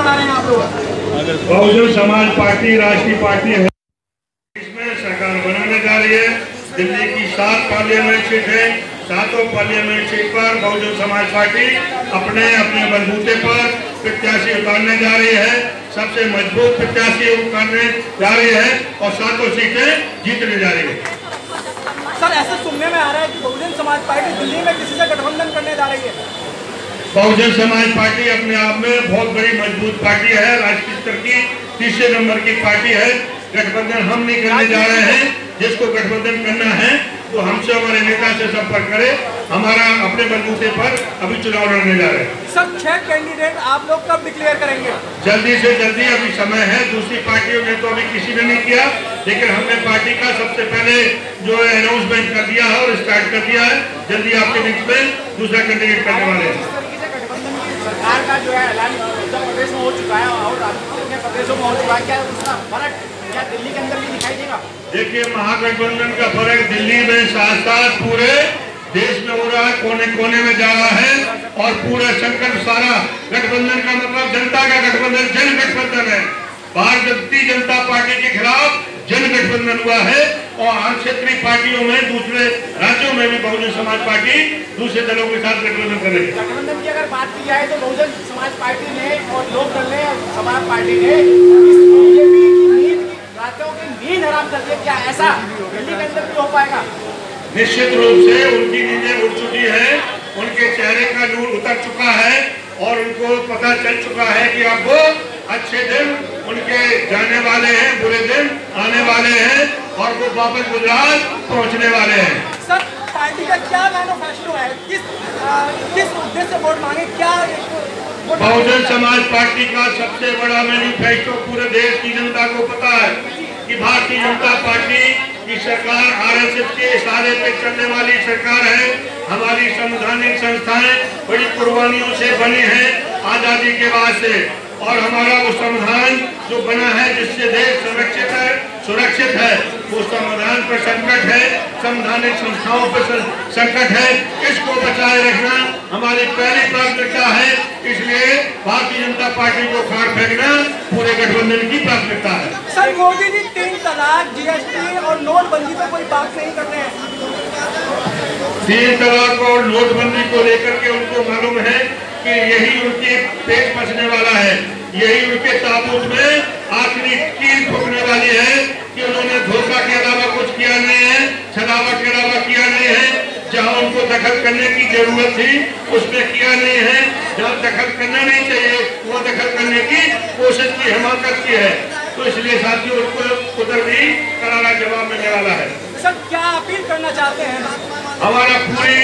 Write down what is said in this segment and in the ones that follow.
लड़ा रहे हैं आप लोग? बहुजन समाज पार्टी राष्ट्रीय पार्टी है, इसमें सरकार बनाने जा रही है। दिल्ली की 7 पार्लियामेंट सीट है, 7 पार्लियामेंट सीट पर बहुजन समाज पार्टी अपने अपने बलबूते पर प्रत्याशी उतारने जा रही है। सबसे मजबूत प्रत्याशी उतारने जा रही है और 7 सीटें जीतने जा रही है। सर, ऐसा सुनने में आ रहा है कि बहुजन समाज पार्टी दिल्ली में किसी से गठबंधन करने जा रही है। बहुजन समाज पार्टी अपने आप में बहुत बड़ी मजबूत पार्टी है, राष्ट्रीय स्तर की तीसरे नंबर की पार्टी है। गठबंधन हम नहीं करने जा रहे हैं। जिसको गठबंधन करना है तो हमसे हमारे नेता से संपर्क करे। हमारा अपने बलबूते पर अभी चुनाव लड़ने जा रहे हैं। सर, 6 कैंडिडेट आप लोग कब डिक्लेयर करेंगे? जल्दी से जल्दी, अभी समय है। दूसरी पार्टियों ने तो अभी किसी ने नहीं किया, लेकिन हमने पार्टी का सबसे पहले जो है अनाउंसमेंट कर दिया है और स्टार्ट कर दिया है। जल्दी आपके बीच में दूसरा कैंडिडेट करने वाले हैं। सरकार का जो है ऐलान उत्तर प्रदेश में हो चुका है और अन्य प्रदेशों में हो चुका है, क्या उसका फर्क क्या दिल्ली के अंदर भी दिखाई देगा? देखिए, महागठबंधन का फर्क दिल्ली में साथ साथ पूरे देश में हो रहा है, कोने कोने में जा रहा है। और पूरा संकट सारा गठबंधन का मतलब जनता का गठबंधन, जन गठबंधन है। भारतीय जनता पार्टी के खिलाफ जन गठबंधन हुआ है और क्षेत्रीय पार्टियों में दूसरे राज्यों में भी बहुजन समाज पार्टी दूसरे दलों के साथ गठबंधन कर रही है। गठबंधन की अगर बात की जाए तो बहुजन समाज पार्टी ने और लोकदल ने और समाज पार्टी ने बीजेपी की रातों की नींद हराम कर दी। क्या ऐसा दिल्ली के अंदर भी हो पाएगा? निश्चित रूप से उनकी नींदें उड़ चुकी है, उनके चेहरे का नूर उतर चुका है और उनको पता चल चुका है कि अब वो अच्छे दिन उनके जाने वाले हैं, बुरे दिन आने वाले हैं और वो वापस गुजरात पहुंचने वाले हैं। सर, पार्टी का क्या मैनिफेस्टो है? किस मुद्दे से वोट मांगे? क्या बहुजन समाज पार्टी का सबसे बड़ा मैनिफेस्टो पूरे देश की जनता को पता है कि भारतीय जनता पार्टी की सरकार आरएसएस के इशारे पे चलने वाली सरकार है। हमारी संवैधानिक संस्थाएं बड़ी कुर्बानियों से बनी हैं आजादी के बाद से, और हमारा वो संविधान जो बना है जिससे देश सुरक्षित है, वो संविधान पर संकट है, संवैधानिक संस्थाओं पर संकट है। इसको बचाए रखना हमारी पहली प्राथमिकता है। इसलिए भारतीय जनता पार्टी को खाड़ फेंकना पूरे गठबंधन की प्राथमिकता है। सर, मोदी जी 3 तलाक, जीएसटी और नोटबंदी पर कोई बात नहीं कर रहे हैं। 3 तलाक और नोटबंदी को लेकर के उनको मालूम है कि यही उनके पेट फंसने वाला है, यही उनके ताबूत में आखिरी कील ठोकने वाली है कि उन्होंने धोखा के अलावा कुछ किया नहीं है, छलावट के अलावा किया नहीं है। जहां उनको दखल करने की जरूरत थी उसमें किया नहीं है, जहां दखल करना नहीं चाहिए वो दखल करने की कोशिश की, हिमाकत की है। तो इसलिए साथियों उनको उधर भी करारा जवाब मिलने वाला है। सर, क्या अपील करना चाहते हैं? हमारा पूरी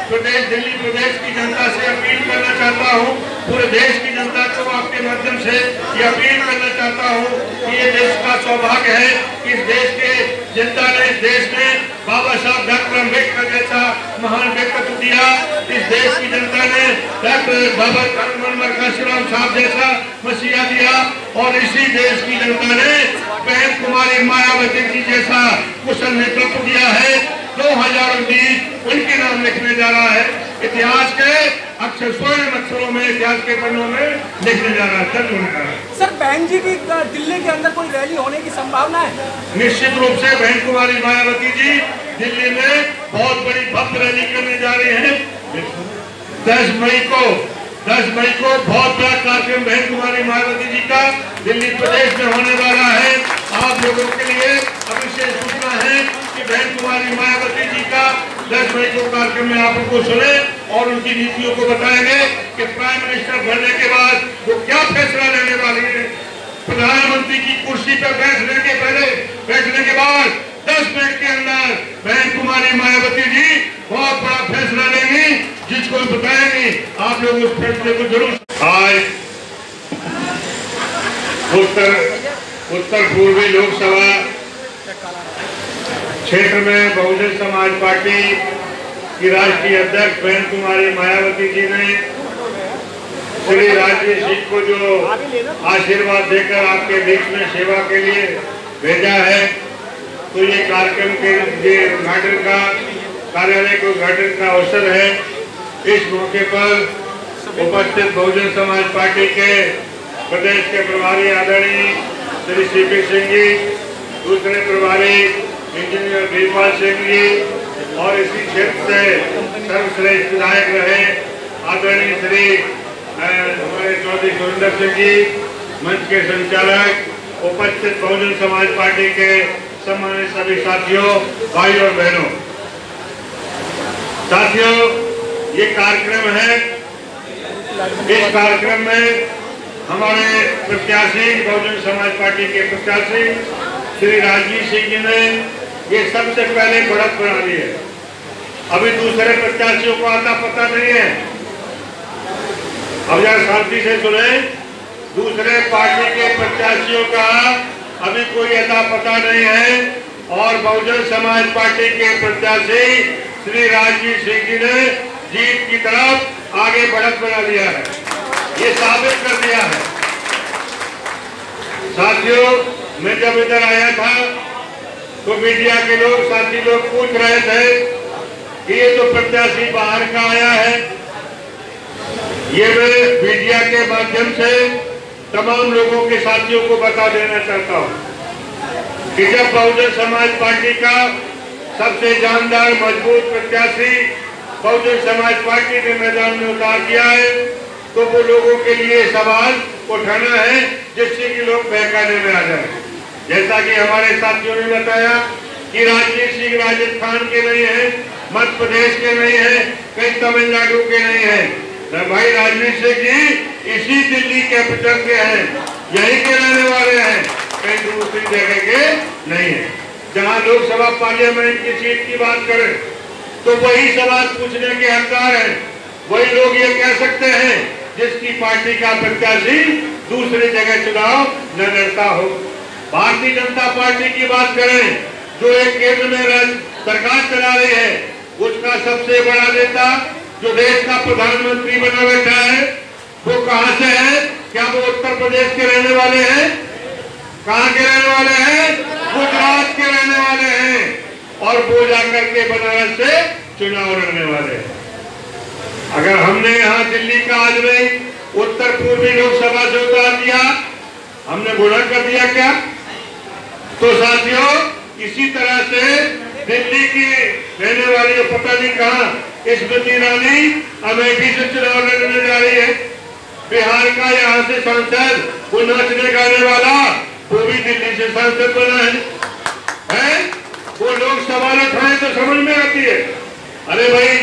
प्रदेश, दिल्ली प्रदेश की जनता से अपील करना चाहता हूँ, पूरे देश की जनता को आपके माध्यम से ये अपील करना चाहता हूँ कि ये देश का सौभाग्य है कि इस देश के जनता ने, इस देश में बाबा साहब डॉक्टर अम्बेडकर जैसा महान व्यक्तित्व दिया। इस देश की जनता ने डॉक्टर बाबा काशीराम साहब जैसा मसीहा दिया और इसी देश की जनता ने बहन कुमारी मायावती जी जैसा कुशल नेतृत्व दिया है। 2019 उनके नाम लिखने जा रहा है, इतिहास के अक्षर स्वर्ण अक्षरों में, इतिहास के पन्नों में लिखने जा रहा है। सर, बहन जी की दिल्ली के अंदर कोई रैली होने की संभावना है? निश्चित रूप से बहन कुमारी मायावती जी दिल्ली में बहुत बड़ी भव्य रैली करने जा रहे हैं। 10 मई को बहुत बड़ा कार्यक्रम बहन कुमारी मायावती जी का दिल्ली प्रदेश में होने वाला है। आप लोगों के लिए अविशेष सूचना है कि बहन कुमारी मायावती जी का 10 मई को कार्यक्रम में आप उनको सुने और उनकी नीतियों को बताएंगे कि प्राइम मिनिस्टर बनने के बाद वो क्या फैसला लेने वाली है। प्रधानमंत्री की कुर्सी पर बैठने के बाद 10 मिनट के अंदर बहन कुमारी मायावती जी बहुत बड़ा फैसला लेंगी, जिसको बताएंगे। आप लोग उस फैसले को जरूर। आज उत्तर पूर्वी लोकसभा क्षेत्र में बहुजन समाज पार्टी की राष्ट्रीय अध्यक्ष बहन कुमारी मायावती जी ने श्री राजवीर सिंह को जो आशीर्वाद देकर आपके बीच में सेवा के लिए भेजा है, तो ये कार्यक्रम के उद्घाटन का, कार्यालय के उद्घाटन का अवसर है। इस मौके पर उपस्थित बहुजन समाज पार्टी के प्रदेश के प्रभारी आदरणीय श्री सीपी सिंह जी, दूसरे प्रभारी इंजीनियर वीरपाल सिंह जी और इसी क्षेत्र से सर्वश्रेष्ठ विधायक रहे आदरणीय श्री हमारे चौधरी सुरेंद्र सिंह जी, मंच के संचालक, उपस्थित बहुजन समाज पार्टी के सम्मानित सभी साथियों, भाई और बहनों। साथियों, ये कार्यक्रम है। इस कार्यक्रम में हमारे प्रत्याशी, बहुजन समाज पार्टी के प्रत्याशी श्री राजवीर सिंह जी ने ये सबसे पहले बढ़त बना ली है। अभी दूसरे प्रत्याशियों को आता पता नहीं है। अब जरा शांति से सुने। दूसरे पार्टी के प्रत्याशियों का अभी कोई अता पता नहीं है और बहुजन समाज पार्टी के प्रत्याशी श्री राजवीर सिंह जी ने जीत की तरफ आगे बढ़त बना लिया है, ये साबित कर दिया है। साथियों, मैं जब इधर आया था तो मीडिया के लोग, साथी लोग पूछ रहे थे कि ये तो प्रत्याशी बाहर का आया है। ये मैं मीडिया के माध्यम से तमाम लोगों के साथियों को बता देना चाहता हूं कि जब बहुजन समाज पार्टी का सबसे जानदार मजबूत प्रत्याशी बहुजन समाज पार्टी ने मैदान में उतार दिया है तो वो लोगों के लिए सवाल उठाना है जिससे कि लोग बहकाने में आ जाए। जैसा कि हमारे साथियों ने बताया कि राजवीर सिंह राजस्थान के नहीं है, मध्य प्रदेश के नहीं है, कहीं तमिलनाडु के नहीं है। भाई राजवीर सिंह जी इसी दिल्ली कैपिटल के हैं, यहीं के रहने वाले हैं, कहीं दूसरी जगह के नहीं है। जहां लोकसभा पार्लियामेंट की सीट की बात करें तो वही सवाल पूछने के हकदार हैं। वही लोग ये कह सकते हैं जिसकी पार्टी का प्रत्याशी दूसरी जगह चुनाव न लड़ता हो। भारतीय जनता पार्टी की बात करें जो एक केंद्र में सरकार चला रही है, उसका सबसे बड़ा नेता जो देश का प्रधानमंत्री बना बैठा है वो कहां से है? क्या वो उत्तर प्रदेश के रहने वाले हैं? कहां के रहने वाले हैं? गुजरात के रहने वाले हैं और वो जाकर के बनारस से चुनाव लड़ने वाले हैं। अगर हमने यहाँ दिल्ली का आज नहीं उत्तर पूर्वी लोकसभा से उतार दिया, हमने गुनाह कर दिया क्या? तो साथियों, इसी तरह से दिल्ली की रहने वाली पता नहीं कहां स्मृति ईरानी अमेठी से चुनाव लड़ने जा रही है। बिहार का यहाँ से सांसद वो नाचने गाने वाला वो भी दिल्ली से सांसद बना है? वो लोग सवाल उठाए तो समझ में आती है। अरे भाई,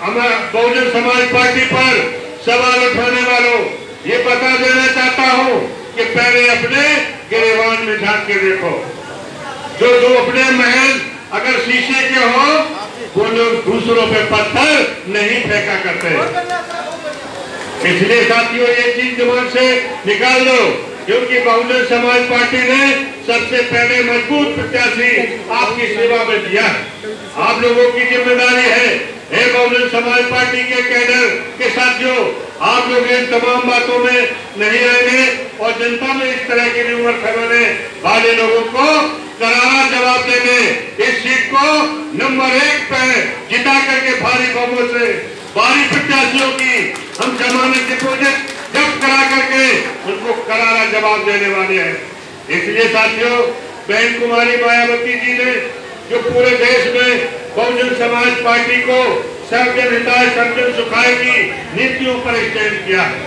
हमारा बहुजन समाज पार्टी पर सवाल उठाने वालों, ये बता देना चाहता हूँ कि पहले अपने गिरेबान में झांक के देखो। जो अपने महल अगर शीशे के हो वो लोग दूसरों पे पत्थर नहीं फेंका करते। इसलिए साथियों, ये चीज दिमाग से निकाल दो क्योंकि बहुजन समाज पार्टी ने सबसे पहले मजबूत प्रत्याशी आपकी सेवा में दिया। आप लोगों की जिम्मेदारी है बहुजन समाज पार्टी के कैडर के साथियों, आप लोग इन तमाम बातों में नहीं आएंगे और जनता में इस तरह की उम्र फैलाने वाले लोगों को करारा जवाब देंगे। इस सीट को नंबर 1 पे जिता करके भारी बहुमत से भारी प्रत्याशियों की हम जमानत डिपोजिट जब्त करा करके उनको करारा जवाब देने वाले हैं। इसलिए साथियों, बहन कुमारी मायावती जी ने जो पूरे देश में बहुजन समाज पार्टी को सर्वजन हिताय सर्वजन सुखाय की नीतियों पर स्टैंड किया है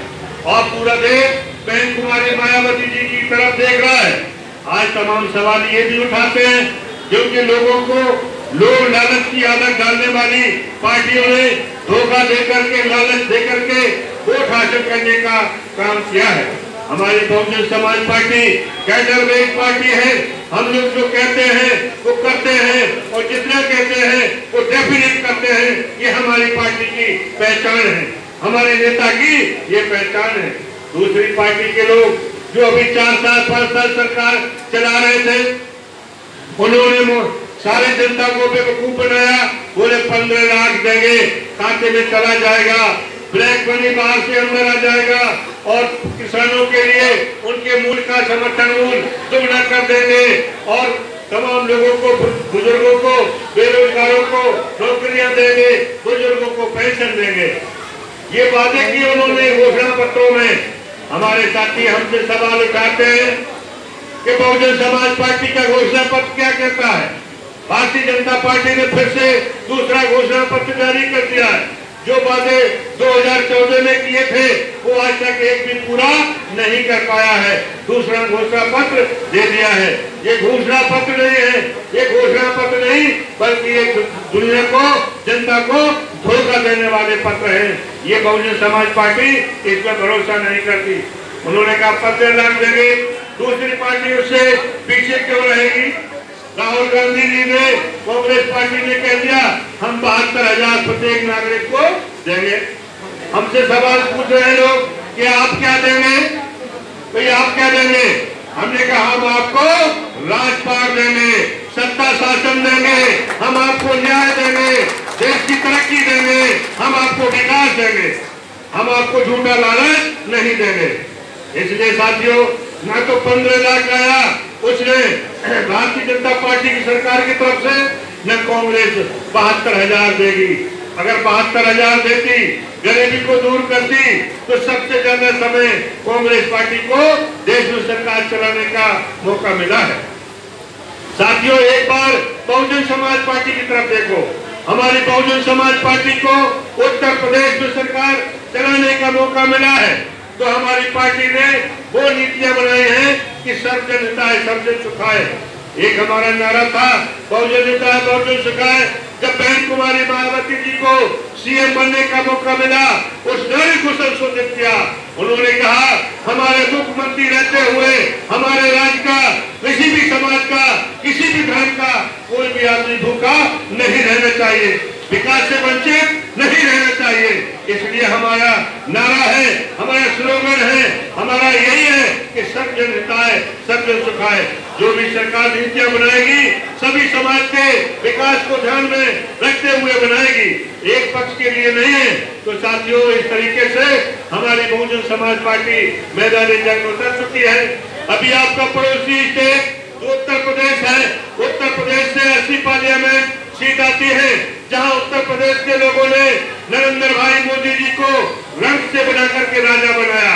और पूरा देश बहन कुमारी मायावती जी की तरफ देख रहा है। आज तमाम सवाल ये भी उठाते हैं क्योंकि लोगों को लोग लालच की आदत डालने वाली पार्टियों ने धोखा देकर के, लालच देकर के वोट हासिल करने का काम किया है। हमारी बहुजन समाज पार्टी कैडर में एक पार्टी है। हम लोग जो कहते हैं वो करते हैं और जितना कहते हैं वो डेफिनेट करते हैं। ये हमारी पार्टी की पहचान है, हमारे नेता की ये पहचान है। दूसरी पार्टी के लोग जो अभी 4 साल 5 साल सरकार चला रहे थे, उन्होंने सारे जनता को बेवकूफ बनाया। बोले 15 लाख देंगे, खाते में चला जाएगा, ब्लैक मनी बाहर से अंदर आ जाएगा और किसानों के लिए उनके मूल्य का समर्थन मूल्य दुगना कर देंगे और तमाम लोगों को, बुजुर्गों को, बेरोजगारों को नौकरियां देंगे, बुजुर्गों को पेंशन देंगे। ये वादे किए उन्होंने घोषणा पत्रों में, हमारे साथी हमसे सवाल उठाते हैं कि बहुजन समाज पार्टी का घोषणा पत्र क्या कहता है। भारतीय जनता पार्टी ने फिर से दूसरा घोषणा पत्र जारी कर दिया है। जो वादे 2014 में किए थे वो आज तक एक भी पूरा नहीं कर पाया है। दूसरा घोषणा पत्र दे दिया है। ये घोषणा पत्र नहीं है, ये घोषणा पत्र नहीं बल्कि एक दुनिया को, जनता को धोखा देने वाले पत्र हैं। ये बहुजन समाज पार्टी इस पर भरोसा नहीं करती। उन्होंने कहा 15 लाख देंगे, दूसरी पार्टी उससे पीछे क्यों रहेगी। राहुल गांधी जी ने, कांग्रेस पार्टी ने कह दिया हम 72,000 प्रत्येक नागरिक को देंगे। हमसे सवाल पूछ रहे हैं लोग कि आप क्या देंगे, तो आप क्या देंगे। हमने कहा हम आपको राजपाट देंगे, सत्ता शासन देंगे, हम आपको न्याय देंगे, देश की तरक्की देंगे, हम आपको विकास देंगे, हम आपको झूठा लालच नहीं देंगे। इसलिए साथियों, ना तो 15 लाख आया उसने भारतीय जनता पार्टी की सरकार की तरफ से, न कांग्रेस 72,000 देगी। अगर 72,000 देती, गरीबी को दूर करती, तो सबसे ज्यादा समय कांग्रेस पार्टी को देश में सरकार चलाने का मौका मिला है। साथियों, एक बार बहुजन समाज पार्टी की तरफ देखो। हमारी बहुजन समाज पार्टी को उत्तर प्रदेश में सरकार चलाने का मौका मिला है, तो हमारी पार्टी ने वो नीतियां बनाई हैं कि सर्वजन हिताय सर्वजन सुखाय। एक हमारा नारा था बहुजन हिताय बहुजन सुखाय। जब बहन कुमारी मायावती जी को सीएम बनने का मौका मिला, उस नारे को संशोधित किया। उन्होंने कहा हमारे मुख्यमंत्री रहते हुए हमारे राज्य का, किसी भी समाज का, किसी भी धर्म का कोई भी आदमी भूखा नहीं रहना चाहिए, विकास से वंचित नहीं रहना चाहिए। इसलिए हमारा नारा है, हमारा स्लोगन है, हमारा यही है कि सर्वजन हिताय सर्वजन सुखाय। जो भी सरकार नीतियां बनाएगी सभी समाज के विकास को ध्यान में रखते हुए बनाएगी, एक पक्ष के लिए नहीं है। तो साथियों, इस तरीके से हमारी बहुजन समाज पार्टी मैदानी जंग में उतर चुकी है। अभी आपका पड़ोसी स्टेट उत्तर प्रदेश है। उत्तर प्रदेश से 80 पार्लियामेंट सीट आती है, जहां उत्तर प्रदेश के लोगों ने नरेंद्र भाई मोदी जी को रंग से बना करके राजा बनाया।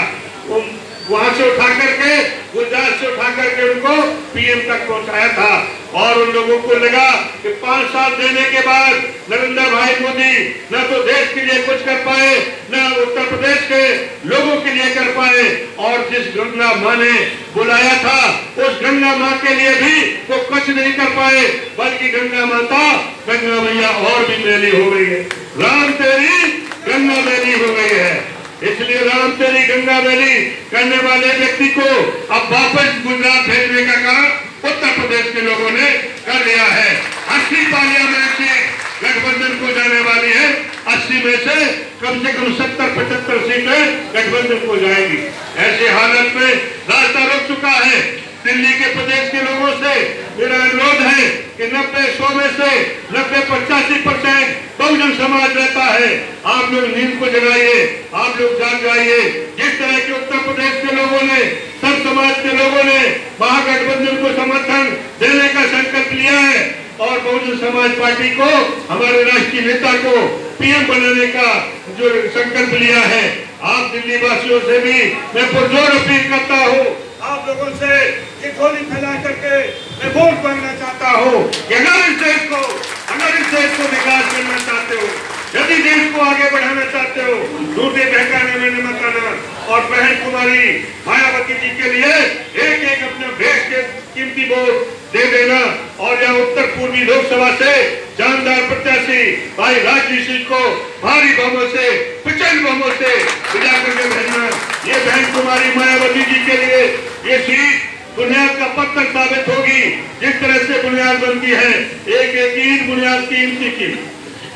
वहां से उठा करके, गुजरात से उठा करके उनको पीएम तक पहुंचाया था। और उन लोगों को लगा कि 5 साल देने के बाद नरेंद्र भाई मोदी न तो देश के लिए कुछ कर पाए, न उत्तर प्रदेश के लोगों के लिए कर पाए। और जिस गंगा माँ ने बुलाया था, उस गंगा माँ के लिए भी वो कुछ नहीं कर पाए, बल्कि गंगा माता, गंगा मैया और भी मैली हो गई है। राम तेरी गंगा मैली हो गई है। इसलिए राम तेरी गंगा मैली करने वाले व्यक्ति को अब वापस गुजरात भेजने का काम उत्तर प्रदेश के लोगों ने कर लिया है। 80 पार्लियामेंट सीट गठबंधन को जाने वाली है। 80 में से कम 70-75 सीटें गठबंधन को जाएगी। ऐसी हालत में रास्ता रुक चुका है। दिल्ली के प्रदेश के लोगों से मेरा अनुरोध है कि 90-100 में से 90-85% बहुजन समाज रहता है। आप लोग नींद को जगाइए, आप लोग जाग जाइए। जिस तरह के उत्तर प्रदेश के लोगों ने, सब समाज के लोगों ने महागठबंधन को समर्थन देने का संकल्प लिया है और बहुजन समाज पार्टी को, हमारे राष्ट्रीय नेता को पीएम बनाने का जो संकल्प लिया है, आप दिल्ली वासियों से भी मैं पुरजोर अपील करता हूँ, आप लोगों से ये झोली फैला करके मैं वोट मांगना चाहता हूँ कि अगर इस देश को विकास करना चाहते हो, यदि देश को आगे बढ़ाना चाहते हो, झूठे बहकाने में मत आना। और बहन कुमारी मायावती जी के लिए एक अपने देश के कीमती वोट दे देना और यह उत्तर पूर्वी लोकसभा से जानदार प्रत्याशी भाई राजवीर सिंह को भारी बहुमत से, प्रचंड बहुमत से विदा करके भेजना। ये बहन कुमारी मायावती जी के लिए ये सीट बुनियाद का पत्थर साबित होगी। जिस तरह से बुनियाद बनती है, एक ईंट बुनियाद की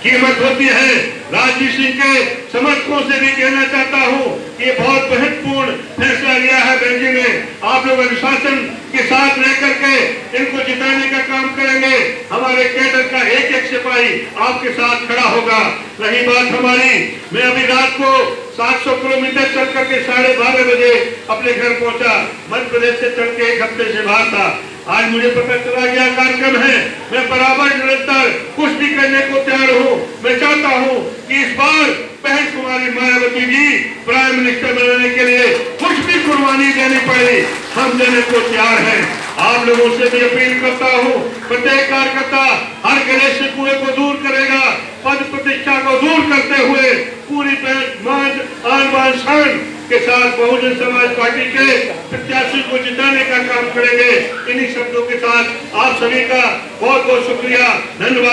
कीमत होती है। राजवीर सिंह के समर्थकों से भी कहना चाहता हूं कि ये बहुत महत्वपूर्ण फैसला लिया है बहन जी ने। आप लोग अनुशासन के साथ रह करके इनको जिताने का काम करेंगे। हमारे कैडर का एक सिपाही आपके साथ खड़ा होगा। रही बात हमारी, मैं अभी रात को 700 किलोमीटर चल करके 12:30 बजे अपने घर पहुंचा। मध्य प्रदेश से चल के 1 हफ्ते से बाहर था। आज मुझे पता चला गया कार्यक्रम है। मैं बराबर निरंतर कुछ भी करने को तैयार हूँ। मैं चाहता हूँ कि इस बार बहन कुमारी मायावती जी प्राइम मिनिस्टर बनाने के लिए कुछ भी कुर्बानी देनी पड़े, हम देने को तैयार हैं। आप लोगों से भी अपील करता हूँ, प्रत्येक कार्यकर्ता हर गणेश के कुएं को दूर करेगा, पद प्रतिष्ठा को दूर करते हुए पूरी आन शान के साथ बहुजन समाज पार्टी के प्रत्याशी को जिताने का काम करेंगे। इन्हीं शब्दों के साथ आप सभी का बहुत बहुत शुक्रिया, धन्यवाद।